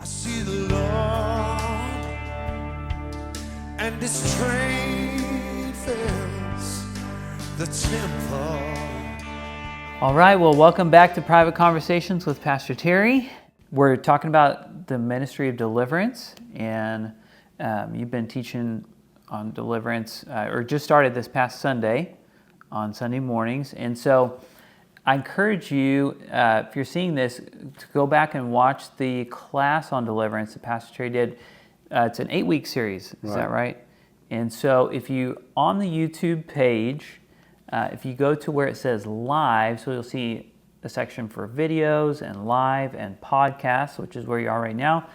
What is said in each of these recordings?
I see the Lord, and His train fills the temple. All right, well, welcome back to Private Conversations with Pastor Terry. We're talking about the ministry of deliverance, and you've been teaching on deliverance, or just started this past Sunday on Sunday mornings. And so I encourage you, if you're seeing this, to go back and watch the class on deliverance that Pastor Terry did. It's an 8-week series, is that right? And so if you, on the YouTube page, if you go to where it says live, so you'll see a section for videos and live and podcasts, which is where you are right now.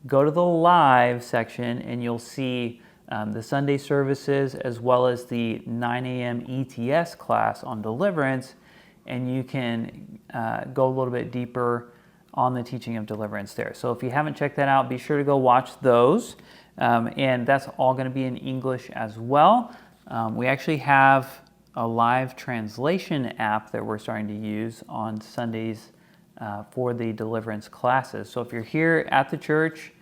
Go to the live section and you'll see the Sunday services as well as the 9 a.m. ETS class on deliverance, and you can go a little bit deeper on the teaching of deliverance there. So if you haven't checked that out, be sure to go watch those. And that's all going to be in English as well. We actually have a live translation app that we're starting to use on Sundays for the deliverance classes. So if you're here at the church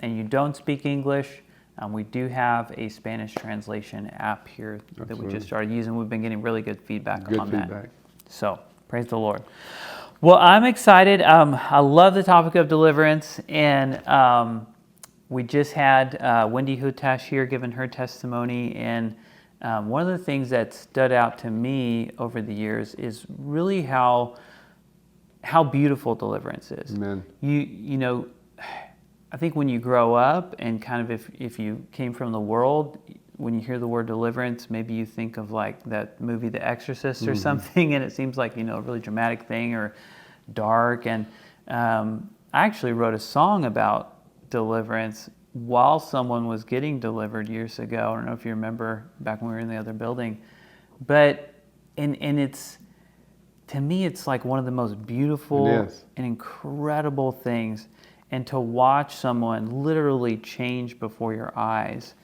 and you don't speak English, we do have a Spanish translation app here that we just started using. We've been getting really good feedback on that. So praise the Lord. Well, I'm excited. I love the topic of deliverance, and we just had Wendy Hutash here giving her testimony, and one of the things that stood out to me over the years is really how beautiful deliverance is. Amen. You know, I think when you grow up and kind of if you came from the world, when you hear the word deliverance, maybe you think of like that movie The Exorcist or something, and it seems like, you know, a really dramatic thing or dark. And I actually wrote a song about deliverance while someone was getting delivered years ago. I don't know if you remember back when we were in the other building, but and it's, to me, it's like one of the most beautiful and incredible things. And to watch someone literally change before your eyes,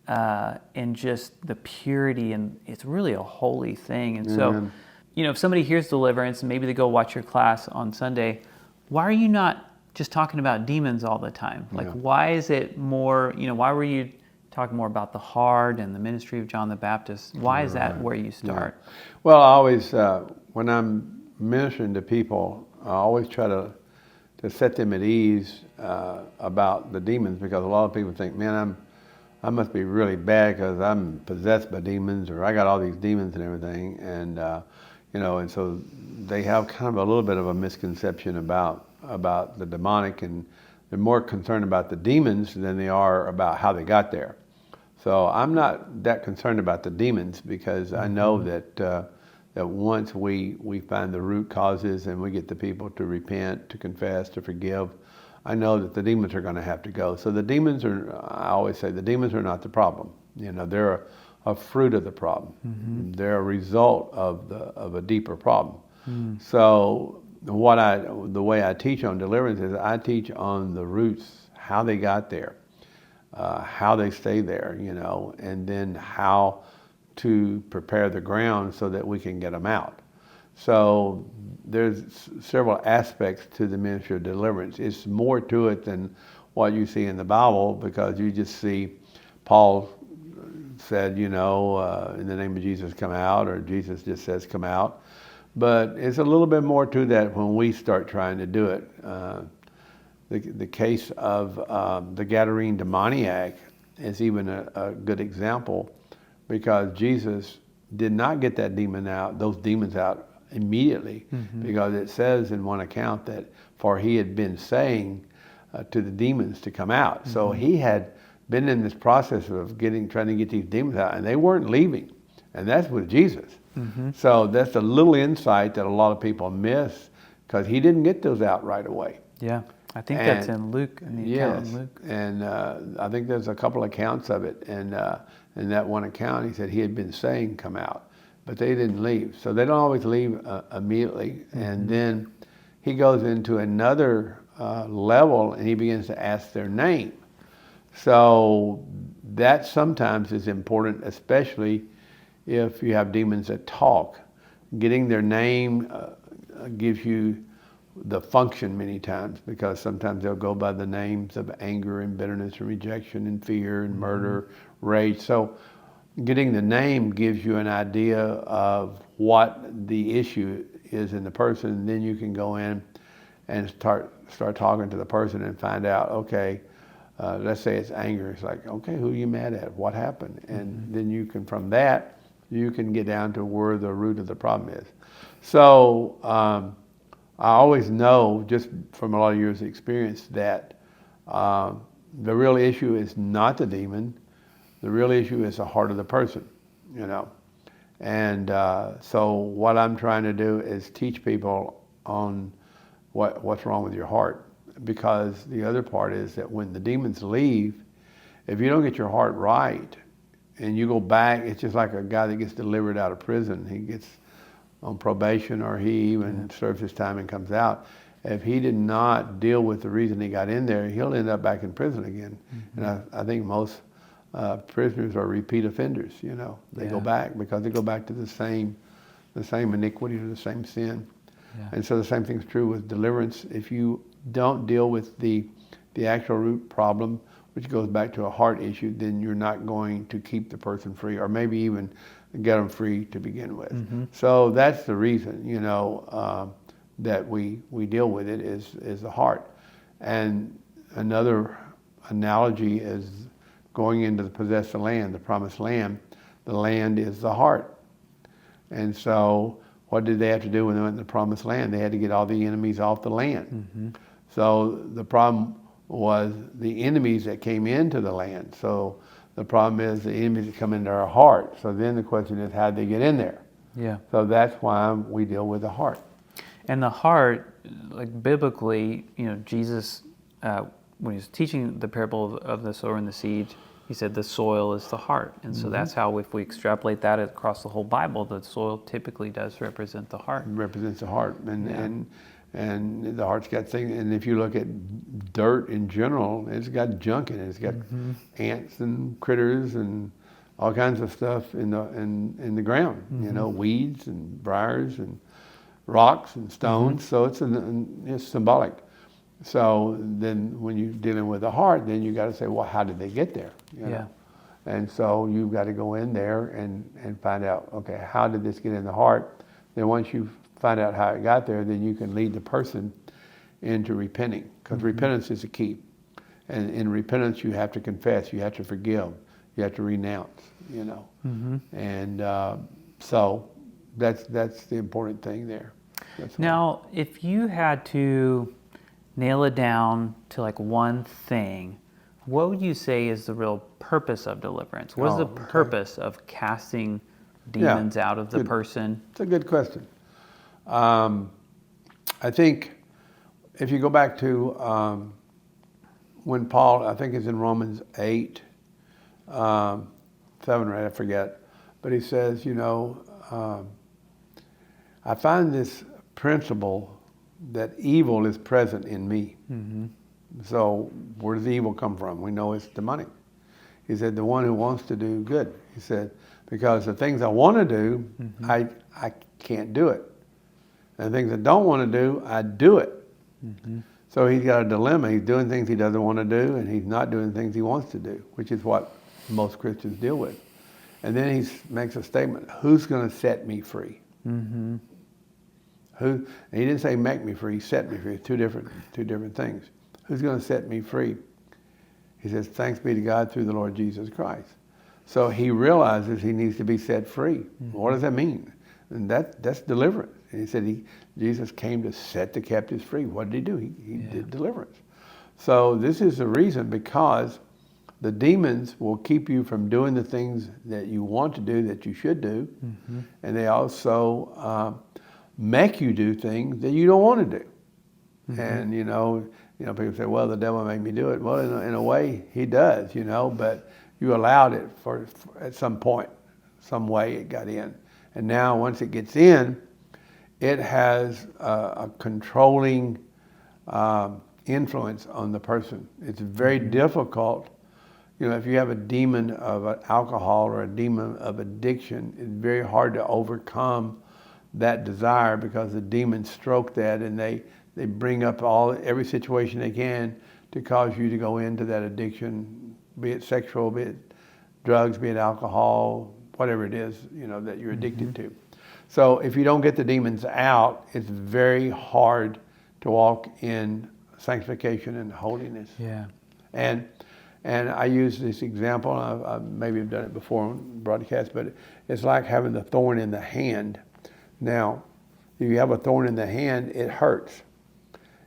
and just the purity, and it's really a holy thing. And so, you know, if somebody hears deliverance and maybe they go watch your class on Sunday, why are you not just talking about demons all the time? Like, why is it more, you know, why were you talking more about the heart and the ministry of John the Baptist? Why is that where you start? Well, I always, when I'm ministering to people, I always try to set them at ease about the demons, because a lot of people think, man, I must be really bad because I'm possessed by demons, or I got all these demons and everything. And, you know, and so they have kind of a little bit of a misconception about the demonic, and they're more concerned about the demons than they are about how they got there. So I'm not that concerned about the demons, because I know that once we find the root causes and we get the people to repent, to confess, to forgive, I know that the demons are going to have to go. So the demons are, I always say, the demons are not the problem. You know, they're a fruit of the problem. They're a result of a deeper problem. So the way I teach on deliverance is I teach on the roots, how they got there, how they stay there, you know, and then how to prepare the ground so that we can get them out. So there's several aspects to the ministry of deliverance. It's more to it than what you see in the Bible, because you just see Paul said, you know, in the name of Jesus, come out, or Jesus just says, come out. But it's a little bit more to that when we start trying to do it. The case of the Gadarene demoniac is even a good example, because Jesus did not get those demons out immediately, because it says in one account that for he had been saying to the demons to come out. So he had been in this process of trying to get these demons out, and they weren't leaving, and that's with Jesus. So that's a little insight that a lot of people miss, because he didn't get those out right away. Yeah, I think that's in Luke. In the account in Luke. And I think there's a couple accounts of it, and in that one account he said he had been saying come out, but they didn't leave. So they don't always leave immediately. And then he goes into another level, and he begins to ask their name. So that sometimes is important, especially if you have demons that talk. Getting their name gives you the function many times, because sometimes they'll go by the names of anger and bitterness and rejection and fear and murder, rage. So getting the name gives you an idea of what the issue is in the person, and then you can go in and start talking to the person and find out, okay, let's say it's anger. It's like, okay, who are you mad at? What happened? And then you can, from that, you can get down to where the root of the problem is. So I always know, just from a lot of years of experience, that the real issue is not the demon. The real issue is the heart of the person, you know. And so what I'm trying to do is teach people on what's wrong with your heart. Because the other part is that when the demons leave, if you don't get your heart right and you go back, it's just like a guy that gets delivered out of prison. He gets on probation, or he even serves his time and comes out. If he did not deal with the reason he got in there, he'll end up back in prison again. And I think most prisoners are repeat offenders, you know. They go back because they go back to the same iniquity or the same sin. And so the same thing's true with deliverance. If you don't deal with the actual root problem, which goes back to a heart issue, then you're not going to keep the person free, or maybe even get them free to begin with. So that's the reason, you know, that we deal with it is the heart. And another analogy is going into the possessed land, the promised land. The land is the heart. And so what did they have to do when they went to the promised land? They had to get all the enemies off the land. So the problem was the enemies that came into the land. So the problem is the enemies that come into our heart. So then the question is, how did they get in there? So that's why we deal with the heart. And the heart, like biblically, you know, Jesus, when he was teaching the parable of the sower and the seed, he said the soil is the heart. And so that's how, if we extrapolate that across the whole Bible, the soil typically does represent the heart. It represents the heart. And the heart's got things. And if you look at dirt in general, it's got junk in it. It's got ants and critters and all kinds of stuff in the ground. You know, weeds and briars and rocks and stones. So it's symbolic. So then when you're dealing with the heart, then you got to say, well, how did they get there? You know? And so you've got to go in there and find out, okay, how did this get in the heart? Then once you find out how it got there, then you can lead the person into repenting, because repentance is the key. And in repentance, you have to confess, you have to forgive, you have to renounce, you know. And so that's the important thing there. Now, if you had to nail it down to like one thing, what would you say is the real purpose of deliverance? What is the purpose of casting demons out of the person? It's a good question. I think if you go back to when Paul, I think it's in Romans 8, 7, right, I forget, but he says, you know, I find this principle that evil is present in me. So where does the evil come from? We know it's demonic. He said, the one who wants to do good. He said, because the things I want to do, I can't do it. And the things I don't want to do, I do it. So he's got a dilemma. He's doing things he doesn't want to do, and he's not doing things he wants to do, which is what most Christians deal with. And then he makes a statement, who's going to set me free? And he didn't say make me free, he set me free. Two different things. Who's going to set me free? He says, thanks be to God through the Lord Jesus Christ. So he realizes he needs to be set free. What does that mean? And that's deliverance. And he said Jesus came to set the captives free. What did he do? He did deliverance. So this is the reason, because the demons will keep you from doing the things that you want to do, that you should do. And they also make you do things that you don't want to do. And you know, people say, well, the devil made me do it. Well, in a way, he does, you know, but you allowed it for at some point, some way it got in. And now once it gets in, it has a controlling influence on the person. It's very difficult. You know, if you have a demon of alcohol or a demon of addiction, it's very hard to overcome that desire, because the demons stroke that and they They bring up every situation they can to cause you to go into that addiction, be it sexual, be it drugs, be it alcohol, whatever it is, that you're addicted to. So if you don't get the demons out, it's very hard to walk in sanctification and holiness. Yeah. And I use this example, I maybe have done it before on broadcast, but it's like having the thorn in the hand. Now, if you have a thorn in the hand, it hurts.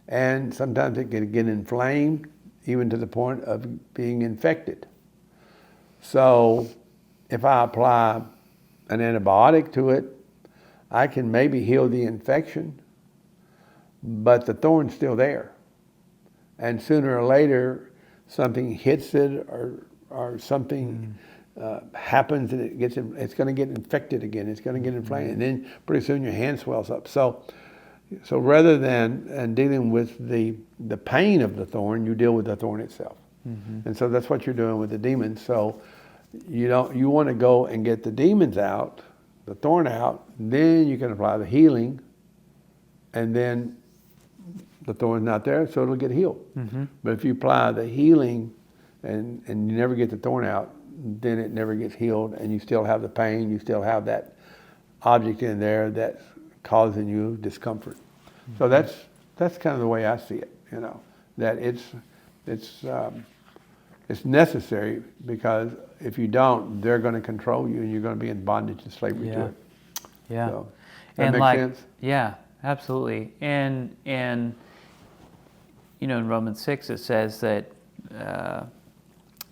And sometimes it can get inflamed, even to the point of being infected. So if I apply an antibiotic to it, I can maybe heal the infection, but the thorn's still there. And sooner or later, something hits it or something happens and it's going to get infected again. It's going to get inflamed. And then pretty soon your hand swells up. So rather than dealing with the pain of the thorn, you deal with the thorn itself. And so that's what you're doing with the demons. So you want to go and get the demons out, the thorn out, then you can apply the healing, and then the thorn's not there, so it'll get healed. But if you apply the healing and you never get the thorn out, then it never gets healed, and you still have the pain, you still have that object in there that's causing you discomfort. So that's kind of the way I see it, that it's necessary, because if you don't, they're going to control you and you're going to be in bondage and slavery to it. Yeah. So, that and makes sense? Yeah, absolutely. And in Romans 6 it says that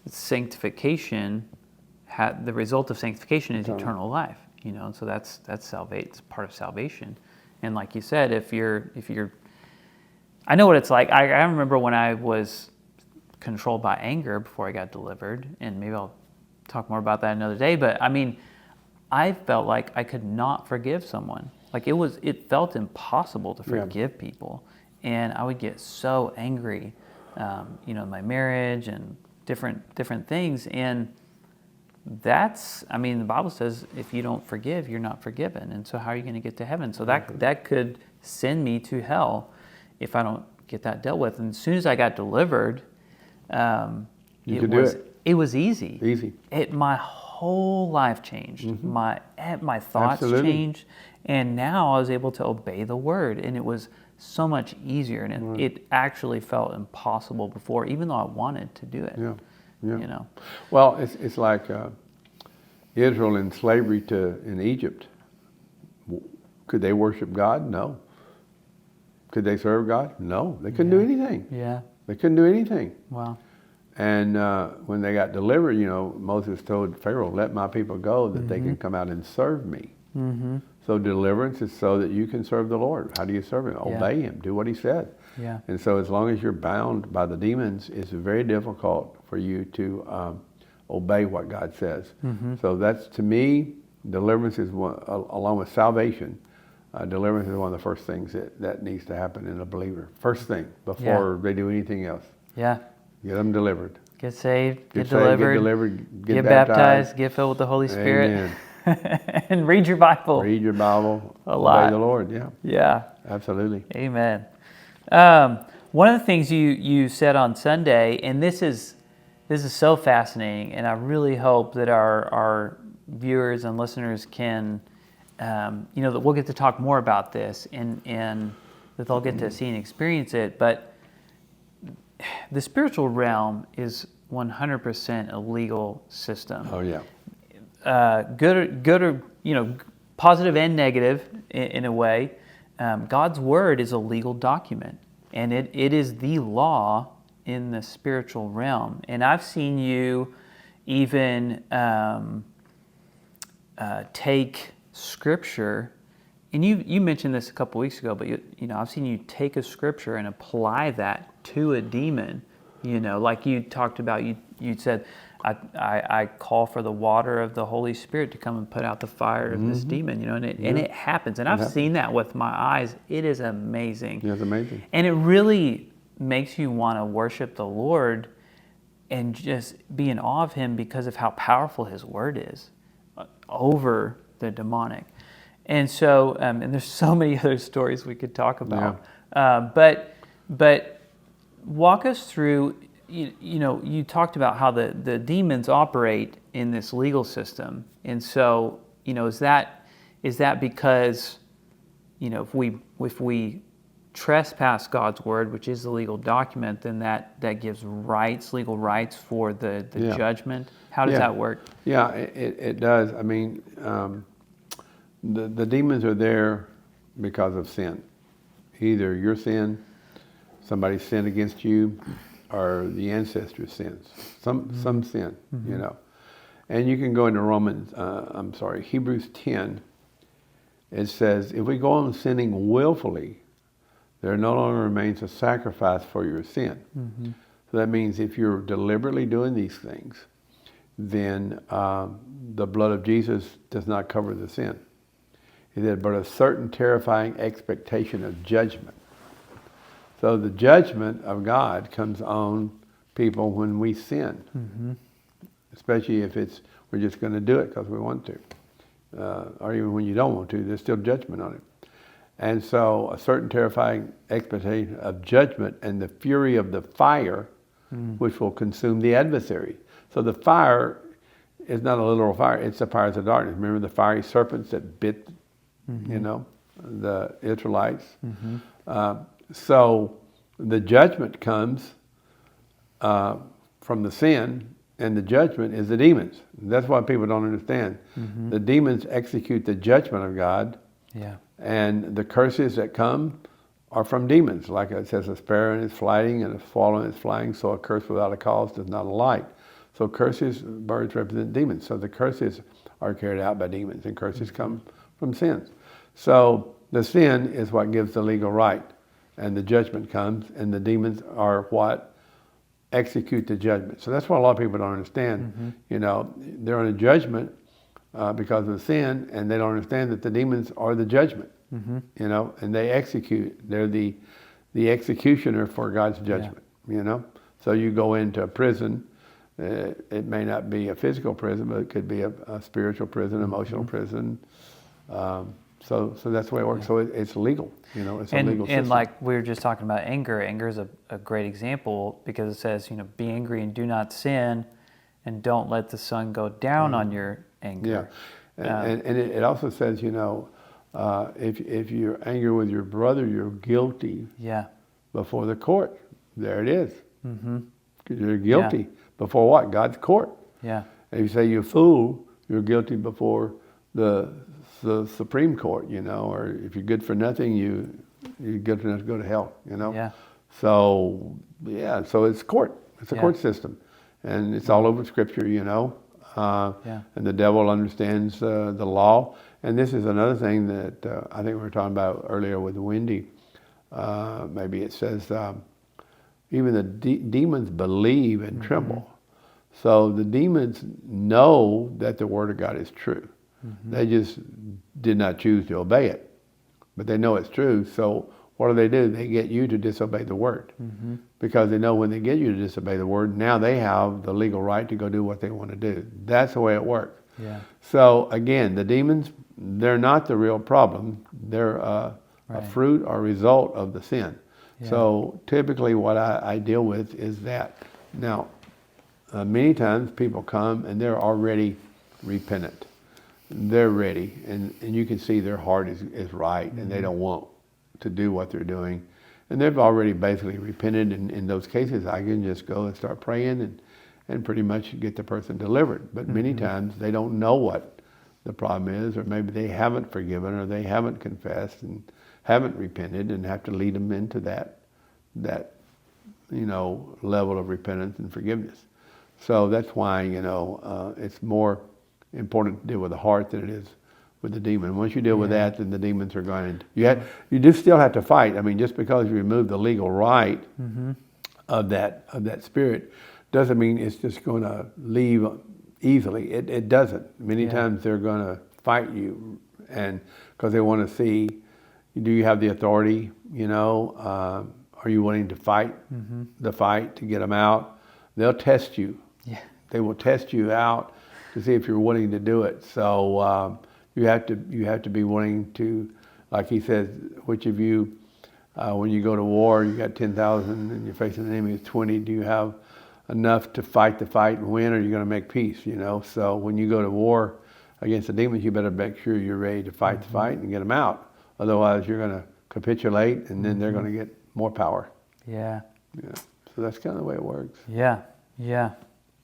sanctification, the result of sanctification is eternal life. And so that's it's part of salvation. And like you said, if you're, I know what it's like. I remember when I was controlled by anger before I got delivered, and maybe I'll talk more about that another day. But I mean, I felt like I could not forgive someone. Like it felt impossible to forgive people, and I would get so angry, in my marriage and different things. And the Bible says if you don't forgive, you're not forgiven. And so how are you going to get to heaven? So that could send me to hell if I don't get that dealt with. And as soon as I got delivered, it was easy. Easy. My whole life changed. My thoughts Absolutely. changed, and now I was able to obey the word, and it was so much easier. And it actually felt impossible before, even though I wanted to do it. Yeah. Well, it's like Israel in slavery in Egypt. Could they worship God? No. Could they serve God? No. They couldn't do anything. Yeah. They couldn't do anything. Wow. And when they got delivered, Moses told Pharaoh, "Let my people go, that they can come out and serve me." So deliverance is so that you can serve the Lord. How do you serve Him? Obey Him. Do what He said. Yeah. And so as long as you're bound by the demons, it's very difficult for you to obey what God says. So that's, to me, deliverance is one, along with salvation, deliverance is one of the first things that needs to happen in a believer. First thing, before they do anything else. Yeah. Get them delivered. Get saved, get delivered, get baptized, get filled with the Holy Spirit. And read your Bible. Read your Bible. A lot. Obey the Lord, yeah. Yeah. Absolutely. Amen. One of the things you said on Sunday, and this is so fascinating, and I really hope that our viewers and listeners can, that we'll get to talk more about this, and that they'll get to see and experience it. But the spiritual realm is 100% a legal system. Oh yeah. Good or positive and negative in a way. God's word is a legal document, and it is the law in the spiritual realm. And I've seen you even take scripture, and you mentioned this a couple weeks ago, but I've seen you take a scripture and apply that to a demon. Like you talked about, you said, I call for the water of the Holy Spirit to come and put out the fire of this demon, and it happens. And I've seen that with my eyes. It is amazing. Yeah, it's amazing. And it really makes you want to worship the Lord and just be in awe of Him because of how powerful His word is over the demonic. And so, and there's so many other stories we could talk about. But walk us through. You talked about how the demons operate in this legal system, and so is that because if we trespass God's word, which is the legal document, then that gives legal rights for the judgment. How does that work? Yeah, it does. I mean, the demons are there because of sin. Either your sin, somebody's sin against you, or the ancestors' sins. Some sin, And you can go into Hebrews 10. It says, if we go on sinning willfully, there no longer remains a sacrifice for your sin. So that means if you're deliberately doing these things, then the blood of Jesus does not cover the sin. He said, but a certain terrifying expectation of judgment. So the judgment of God comes on people when we sin, especially if we're just going to do it because we want to, or even when you don't want to, there's still judgment on it. And so a certain terrifying expectation of judgment and the fury of the fire, which will consume the adversary. So the fire is not a literal fire, it's the fires of darkness. Remember the fiery serpents that bit, the Israelites? So the judgment comes from the sin, and the judgment is the demons. That's why people don't understand. The demons execute the judgment of God. Yeah. And the curses that come are from demons. Like it says, a sparrow is flighting and a swallow is flying, so a curse without a cause does not alight. So curses, birds represent demons. So the curses are carried out by demons, and curses come from sins. So the sin is what gives the legal right, and the judgment comes, and the demons are what execute the judgment. So that's what a lot of people don't understand. They're on a judgment because of sin, and they don't understand that the demons are the judgment, and they execute. They're the executioner for God's judgment, So you go into a prison, it may not be a physical prison, but it could be a spiritual prison, emotional prison. So that's the way it works. So it's legal, it's a legal system. And like we were just talking about anger is a great example because it says, be angry and do not sin, and don't let the sun go down on your anger. Yeah, and it also says, if you're angry with your brother, you're guilty before the court. There it is. You're guilty before what? God's court. Yeah. And if you say you're a fool, you're guilty before the Supreme Court, or if you're good for nothing, you're good for enough to go to hell, Yeah. So it's court. It's a court system. And it's all over Scripture, and the devil understands the law. And this is another thing that I think we were talking about earlier with Wendy. Maybe it says even the demons believe and tremble. So the demons know that the Word of God is true. They just did not choose to obey it. But they know it's true, so what do? They get you to disobey the Word. Because they know when they get you to disobey the Word, now they have the legal right to go do what they want to do. That's the way it works. Yeah. So again, the demons, they're not the real problem. They're a fruit or result of the sin. Yeah. So typically what I deal with is that. Now, many times people come and they're already repentant. They're ready, and you can see their heart is right, and they don't want to do what they're doing. And they've already basically repented. In those cases, I can just go and start praying and pretty much get the person delivered. But many times they don't know what the problem is, or maybe they haven't forgiven, or they haven't confessed and haven't repented, and have to lead them into that level of repentance and forgiveness. So that's why it's more important to deal with the heart than it is with the demon. Once you deal with that, then the demons are going to... You do still have to fight. I mean, just because you remove the legal right of that spirit doesn't mean it's just going to leave easily. It doesn't. Many times they're going to fight you, and because they want to see, do you have the authority? Are you willing to fight the fight to get them out? They'll test you. Yeah. They will test you out to see if you're willing to do it. So you have to be willing to, like he says, which of you When you go to war, you got 10,000 and you're facing an enemy of 20. Do you have enough to fight the fight and win, or are you going to make peace? So when you go to war against the demons, you better make sure you're ready to fight the fight and get them out. Otherwise, you're going to capitulate, and then they're going to get more power. Yeah. So that's kind of the way it works. Yeah.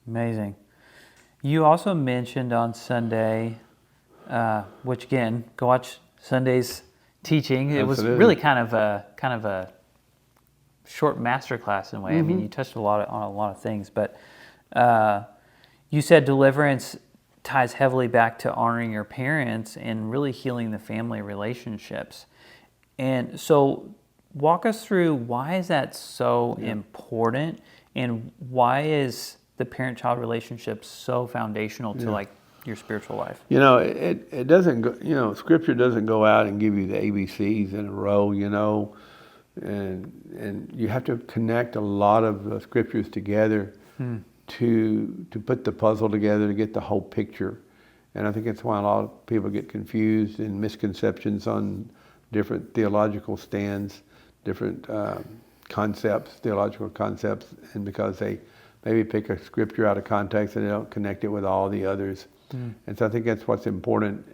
Amazing. You also mentioned on Sunday, which again, go watch Sunday's teaching. It was really kind of a short master class in a way. I mean, you touched on a lot of things, but you said deliverance ties heavily back to honoring your parents and really healing the family relationships. And so walk us through, why is that so important, and why is the parent-child relationship so foundational to like your spiritual life? It doesn't go, Scripture doesn't go out and give you the ABCs in a row, and you have to connect a lot of the Scriptures together to put the puzzle together to get the whole picture. And I think that's why a lot of people get confused and misconceptions on different theological stands, different theological concepts, and because they maybe pick a scripture out of context and they don't connect it with all the others. And so I think that's what's important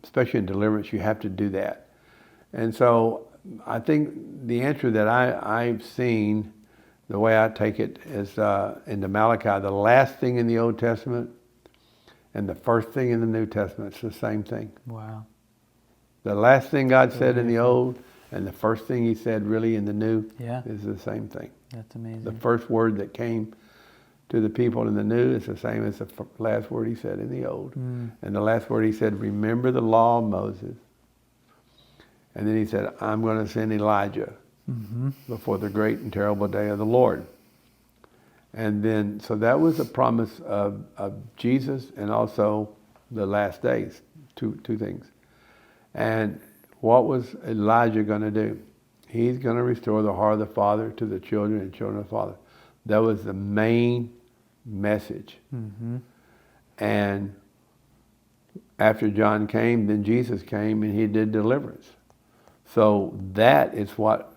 especially in deliverance. You have to do that. And so I think the answer that I've seen, the way I take it, is into Malachi, the last thing in the Old Testament and the first thing in the New Testament, it's the same thing. Wow. The last thing God said in the Old and the first thing He said really in the New is the same thing. That's amazing. The first word that came to the people in the New is the same as the last word He said in the Old. And the last word He said, remember the law of Moses. And then He said, I'm going to send Elijah before the great and terrible day of the Lord. And then, so that was a promise of Jesus and also the last days, two things. And what was Elijah going to do? He's going to restore the heart of the father to the children and children of the father. That was the main message. And after John came, then Jesus came and He did deliverance. So that is what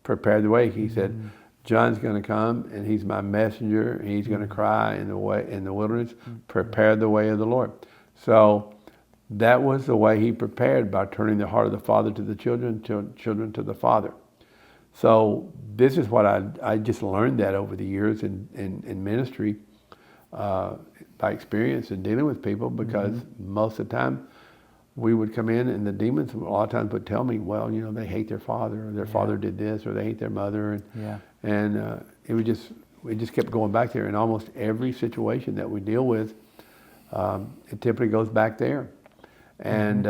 prepared the way. He said, John's going to come and he's my messenger. And he's going to cry in the wilderness, prepare the way of the Lord. So that was the way He prepared, by turning the heart of the father to the children, children to the father. So this is what I just learned that over the years in ministry, by experience in dealing with people, because most of the time we would come in and the demons a lot of times would tell me, well, they hate their father, or their father did this, or they hate their mother, and we just kept going back there. In almost every situation that we deal with, it typically goes back there. And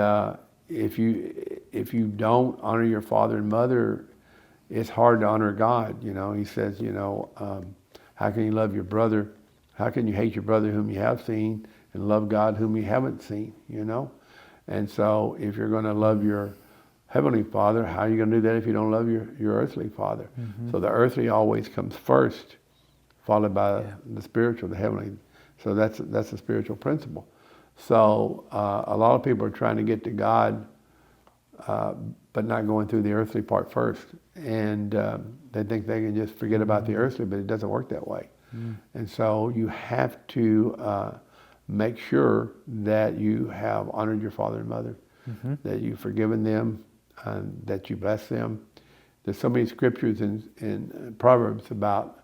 if you don't honor your father and mother, it's hard to honor God. He says, how can you love your brother? How can you hate your brother whom you have seen and love God whom you haven't seen? And so if you're going to love your heavenly Father, how are you going to do that if you don't love your earthly father? So the earthly always comes first, followed by the spiritual, the heavenly. So that's a spiritual principle. So a lot of people are trying to get to God, but not going through the earthly part first. And they think they can just forget about the earthly, but it doesn't work that way. And so you have to make sure that you have honored your father and mother, that you've forgiven them, that you bless them. There's so many scriptures in Proverbs about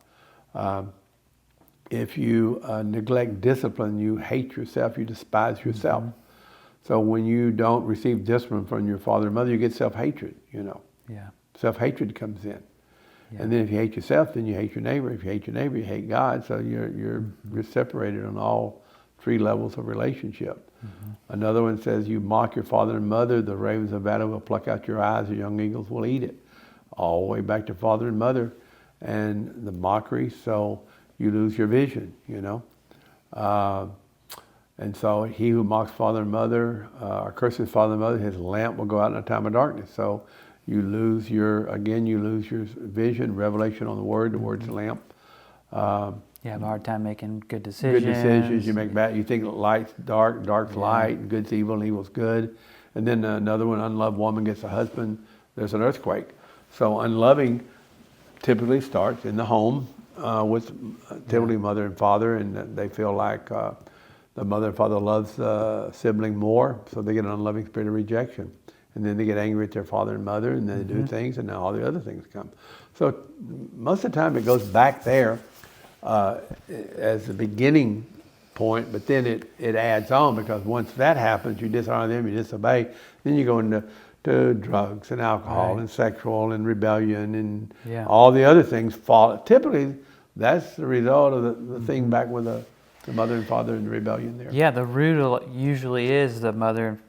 if you neglect discipline, you hate yourself, you despise yourself. So when you don't receive discipline from your father and mother, you get self-hatred, Self-hatred comes in. And then if you hate yourself, then you hate your neighbor. If you hate your neighbor, you hate God. So you're separated on all three levels of relationship. Another one says, you mock your father and mother, the ravens of battle will pluck out your eyes, the young eagles will eat it. All the way back to father and mother and the mockery, so you lose your vision, And so he who mocks father and mother, or curses father and mother, his lamp will go out in a time of darkness. So you lose your vision, revelation on the word's the lamp. You have a hard time making good decisions. You make bad. You think light's dark, dark's light, and good's evil, and evil's good. And then another one, unloved woman gets a husband, there's an earthquake. So unloving typically starts in the home with typically mother and father, and they feel like the mother and father loves the sibling more, so they get an unloving spirit of rejection. And then they get angry at their father and mother, and then they do things, and now all the other things come. So most of the time it goes back there as the beginning point, but then it adds on, because once that happens, you dishonor them, you disobey, then you go into drugs and alcohol and sexual and rebellion and all the other things fall. Typically, that's the result of the thing back with the mother and father and the rebellion there. Yeah, the root usually is the mother.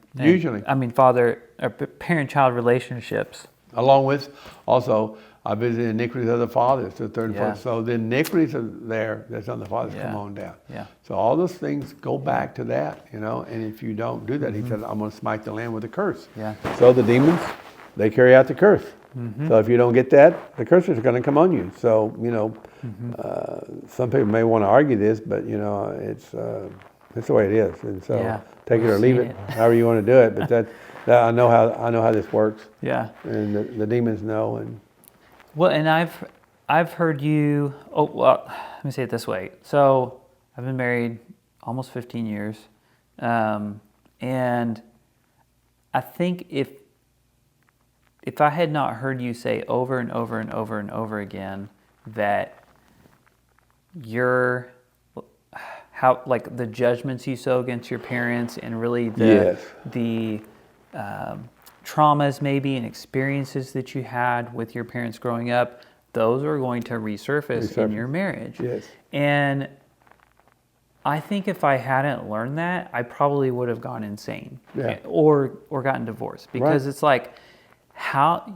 Father or parent-child relationships. Along with also, I visited iniquities of the fathers, the third and fourth. So the iniquities are there that's on the fathers come on down. Yeah. So all those things go back to that, and if you don't do that, he said, I'm going to smite the land with a curse. Yeah. So the demons, they carry out the curse. So if you don't get that, the curses are going to come on you. So, some people may want to argue this, but, it's the way it is. And so take it or leave it, however you want to do it. But that I know how this works. Yeah. And the demons know. And well, and I've heard you. Oh well, let me say it this way. So I've been married almost 15 years, and I think if I had not heard you say over and over and over and over again that how like the judgments you sow against your parents, and really the traumas maybe and experiences that you had with your parents growing up, those are going to resurface in your marriage. Yes. And I think if I hadn't learned that, I probably would have gone insane or gotten divorced, because it's like, how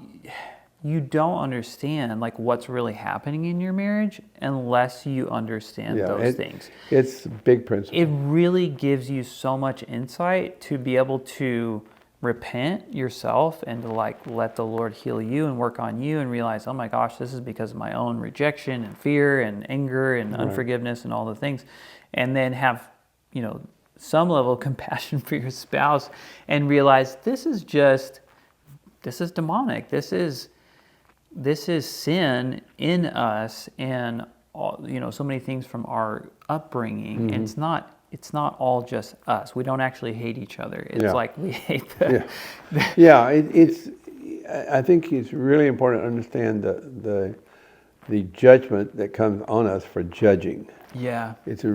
you don't understand like what's really happening in your marriage unless you understand those things. It's a big principle. It really gives you so much insight to be able to repent yourself and to like let the Lord heal you and work on you and realize, oh my gosh, this is because of my own rejection and fear and anger and unforgiveness and all the things. And then have, some level of compassion for your spouse and realize this is demonic. This is sin in us, and so many things from our upbringing. And it's not all just us. We don't actually hate each other. It's like we hate the... I think it's really important to understand the judgment that comes on us for judging. Yeah. It's a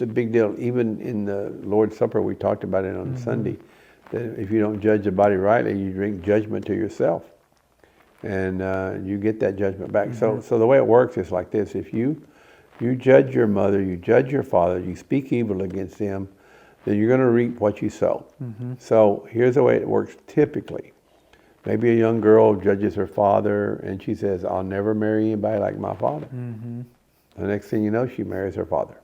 big deal. Even in the Lord's Supper, we talked about it on Sunday, that if you don't judge the body rightly, you bring judgment to yourself. And you get that judgment back. So the way it works is like this. If you judge your mother, you judge your father, you speak evil against them, then you're going to reap what you sow. So here's the way it works typically. Maybe a young girl judges her father and she says, I'll never marry anybody like my father. The next thing you know, she marries her father.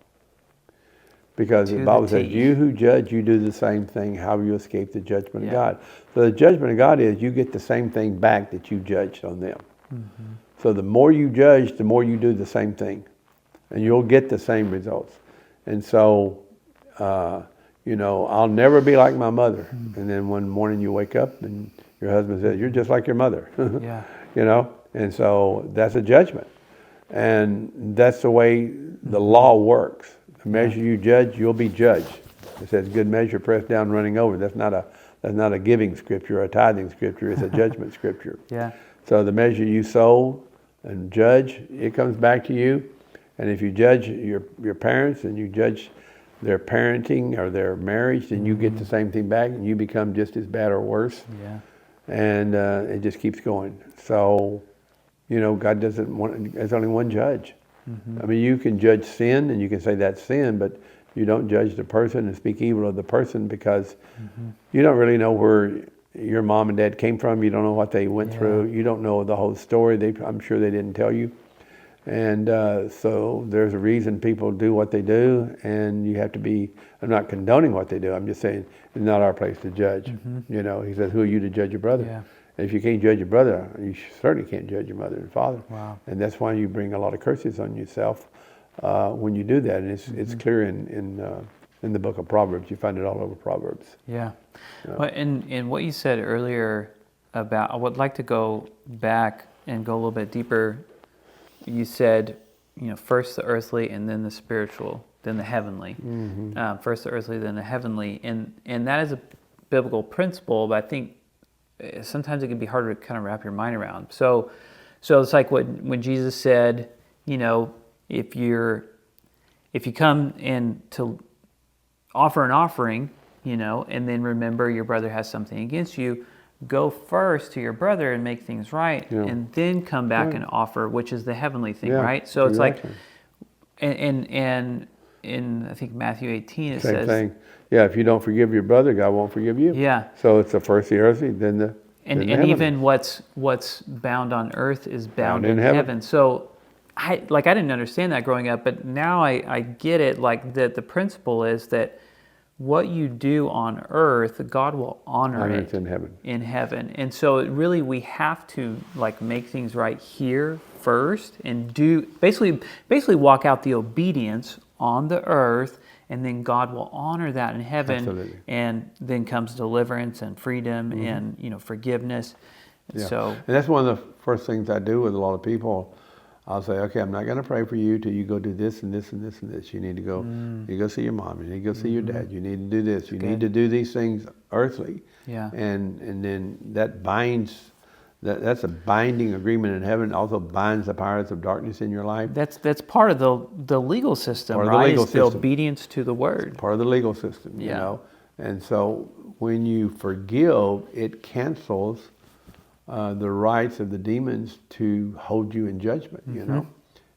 Because the Bible says, you who judge, you do the same thing, how you escape the judgment of God. So the judgment of God is you get the same thing back that you judged on them. So the more you judge, the more you do the same thing. And you'll get the same results. And so, I'll never be like my mother. And then one morning you wake up and your husband says, you're just like your mother. And so that's a judgment. And that's the way the law works. The measure you judge, you'll be judged. It says, good measure, pressed down, running over. That's not a giving scripture or a tithing scripture. It's a judgment scripture. So the measure you sow and judge, it comes back to you. And if you judge your parents and you judge their parenting or their marriage, then you get the same thing back, and you become just as bad or worse. And it just keeps going. So, God doesn't want. There's only one judge. I mean, you can judge sin and you can say that's sin, but you don't judge the person and speak evil of the person, because you don't really know where your mom and dad came from. You don't know what they went through. You don't know the whole story. I'm sure they didn't tell you. And so there's a reason people do what they do, and you have to be, I'm not condoning what they do. I'm just saying it's not our place to judge. He says, who are you to judge your brother? And if you can't judge your brother, you certainly can't judge your mother and father. And that's why you bring a lot of curses on yourself when you do that. And it's clear in in the book of Proverbs. You find it all over Proverbs. Yeah. Yeah. Well, and what you said earlier about, I would like to go back and go a little bit deeper. You said, first the earthly and then the spiritual, then the heavenly. First the earthly, then the heavenly. And that is a biblical principle, but I think sometimes it can be harder to kind of wrap your mind around. So it's like when Jesus said, if you come in to offer an offering, and then remember your brother has something against you, go first to your brother and make things right, and then come back and offer, which is the heavenly thing, right? So it's like, and in I think Matthew 18 it Same says, thing. Yeah, if you don't forgive your brother, God won't forgive you. Yeah. So it's the first the earthly, then the and even what's bound on earth is bound in heaven. So I didn't understand that growing up, but now I get it. Like that, the principle is that what you do on earth, God will honor it in heaven. In heaven. And so we have to make things right here first and do basically walk out the obedience on the earth, and then God will honor that in heaven. Absolutely. And then comes deliverance and freedom and forgiveness. Yeah. So, and that's one of the first things I do with a lot of people. I'll say, okay, I'm not going to pray for you till you go do this and this and this and this. You need to go. You go see your mom. You need to go see your dad. You need to do this. You need to do these things earthly. Yeah. And then that binds. That's a binding agreement in heaven. Also binds the powers of darkness in your life. That's part of the legal system, part of right? The legal it's system. The obedience to the word. It's part of the legal system, you know. And so when you forgive, it cancels the rights of the demons to hold you in judgment, you know.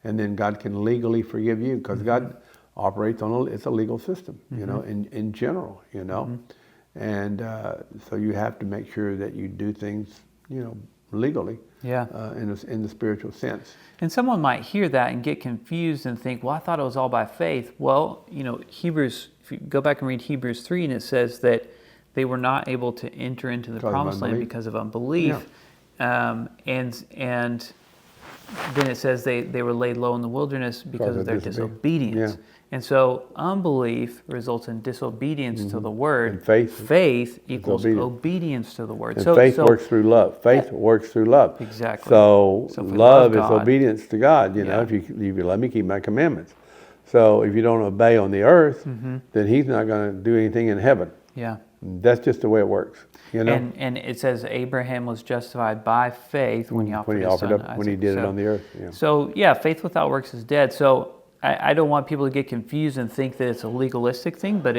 And then God can legally forgive you, because God operates on it's a legal system, you know, in general, you know. And so you have to make sure that you do things, legally, in the spiritual sense. And someone might hear that and get confused and think, well, I thought it was all by faith. Well, Hebrews, if you go back and read Hebrews 3, and it says that they were not able to enter into the promised land because of unbelief. And then it says they were laid low in the wilderness because of their disobedience. And so unbelief results in disobedience to the word. And faith equals obedience to the word. And faith works through love. Faith works through love. Exactly. So if love is God, obedience to God. You know, if you love me, keep my commandments. So if you don't obey on the earth, then He's not going to do anything in heaven. Yeah. That's just the way it works. You know? And it says Abraham was justified by faith when he offered his son Isaac. When he did it on the earth. Yeah. So faith without works is dead. So I don't want people to get confused and think that it's a legalistic thing, but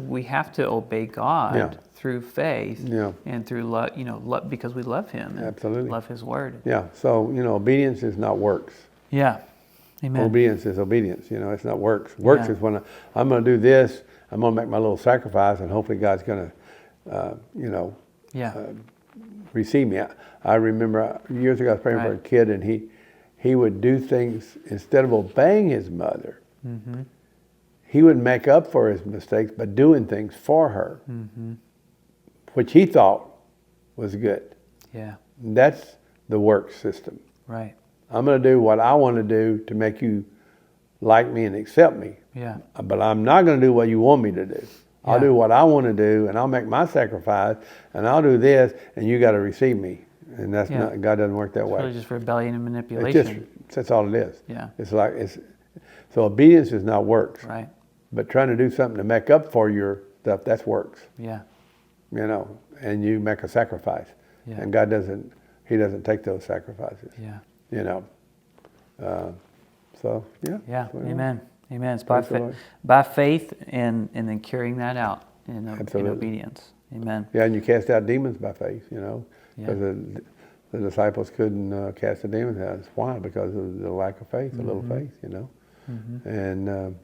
we have to obey God through faith and through love, because we love Him. And absolutely. Love His word. Yeah. So, obedience is not works. Yeah. Amen. Obedience is obedience. It's not works. Works is when I'm going to do this, I'm going to make my little sacrifice, and hopefully God's going to, receive me. I remember years ago I was praying for a kid, and he would do things, instead of obeying his mother, he would make up for his mistakes by doing things for her, which he thought was good. Yeah. And that's the work system. Right. I'm going to do what I want to do to make you like me and accept me. Yeah. But I'm not going to do what you want me to do. I'll do what I want to do, and I'll make my sacrifice, and I'll do this, and you got to receive me. And that's not, God doesn't work that way. It's really just rebellion and manipulation. That's all it is. Yeah. So obedience is not works. Right. But trying to do something to make up for your stuff, that's works. Yeah. And you make a sacrifice. Yeah. And God doesn't take those sacrifices. Yeah. So, yeah. Yeah. Amen. Amen. It's by faith and then carrying that out in obedience. Amen. Yeah, and you cast out demons by faith, because the disciples couldn't cast the demons out. Why? Because of the lack of faith, a little faith, And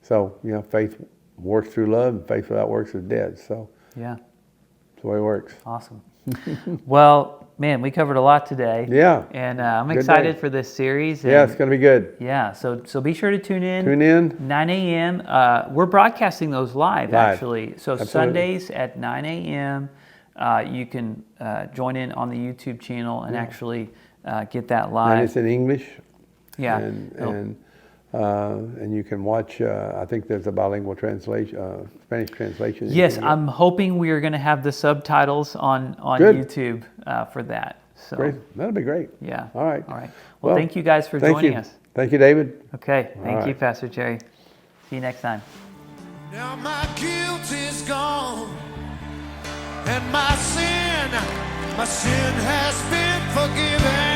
so, faith works through love, and faith without works is dead. So that's the way it works. Awesome. Well, man, we covered a lot today. Yeah. And I'm excited for this series. Yeah, it's going to be good. Yeah, so be sure to tune in. 9 a.m. We're broadcasting those live. Actually. So absolutely. Sundays at 9 a.m. You can join in on the YouTube channel and actually get that live. And it's in English. Yeah. And And you can watch, I think there's a bilingual translation, Spanish translation. Yes, I'm hoping we are going to have the subtitles on Good. YouTube for that. So, Great. That'll be great. Yeah. All right. All right. Well, thank you guys for joining us. Thank you, David. Okay. Thank you, right. Pastor Terry. See you next time. Now my guilt is gone, and my sin has been forgiven.